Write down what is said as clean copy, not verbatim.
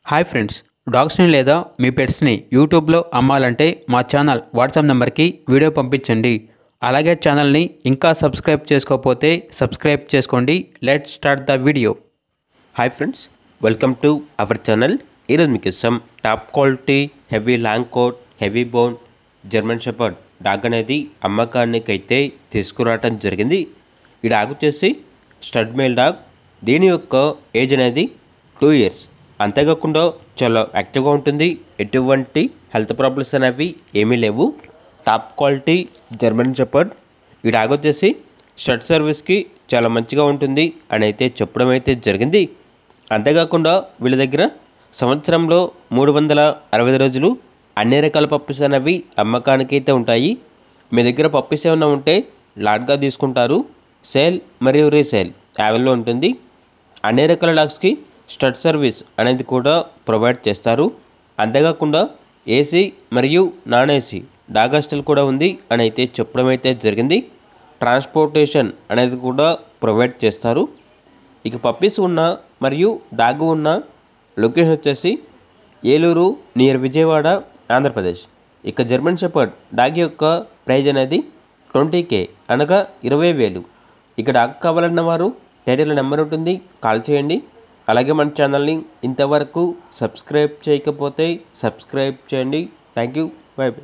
Hi friends, డాగ్స్ని లేదా మీ పెట్స్ని యూట్యూబ్లో అమ్మాలంటే మా ఛానల్ వాట్సాప్ నెంబర్కి వీడియో పంపించండి. అలాగే ఛానల్ని ఇంకా సబ్స్క్రైబ్ చేసుకోకపోతే సబ్స్క్రైబ్ చేసుకోండి. Let's start the video. Hi friends, welcome to our channel. ఈరోజు మీకు top quality heavy long coat heavy bone German shepherd dog అనేది అమ్మకానికి అయితే తీసుకురావటం జరిగింది. ఈ డాగ్ వచ్చేసి స్టడ్ మేల్ డాగ్. దీని యొక్క ఏజ్ అనేది 2 years. అంతేకాకుండా చాలా యాక్టివ్గా ఉంటుంది. ఎటువంటి హెల్త్ ప్రాబ్లమ్స్ అనేవి ఏమీ లేవు. Top quality German shepherd. ఈ డాగ్ వచ్చేసి స్టడ్ సర్వీస్కి చాలా మంచిగా ఉంటుంది అని అయితే చెప్పడం అయితే జరిగింది. అంతేకాకుండా వీళ్ళ దగ్గర సంవత్సరంలో 365 రోజులు అన్ని రకాల పప్పీస్ అనేవి అమ్మకానికి అయితే ఉంటాయి. మీ దగ్గర పప్పీస్ ఏమైనా ఉంటే లాట్గా తీసుకుంటారు. సేల్ మరియు రీసేల్ అవైలబుల్లో ఉంటుంది. అన్ని రకాల డాగ్స్కి స్టడ్ సర్వీస్ అనేది కూడా ప్రొవైడ్ చేస్తారు. అంతేకాకుండా ఏసీ మరియు నాన్ ఏసీ డాగ్ హాస్టల్ కూడా ఉంది అని అయితే చెప్పడం అయితే జరిగింది. ట్రాన్స్పోర్టేషన్ అనేది కూడా ప్రొవైడ్ చేస్తారు. ఇక పప్పీస్ ఉన్న మరియు డాగ్ ఉన్న లొకేషన్ వచ్చేసి ఏలూరు నియర్ విజయవాడ, ఆంధ్రప్రదేశ్. ఇక జర్మన్ షెపర్డ్ డాగ్ యొక్క ప్రైజ్ అనేది 20K అనగా 20,000. ఇక డాగ్ కావాలన్న వారు టైటిల్ నెంబర్ ఉంటుంది, కాల్ చేయండి. అలాగే మన ఛానల్ని ఇంతవరకు సబ్స్క్రైబ్ చేయకపోతే సబ్స్క్రైబ్ చేయండి. Thank you. By by.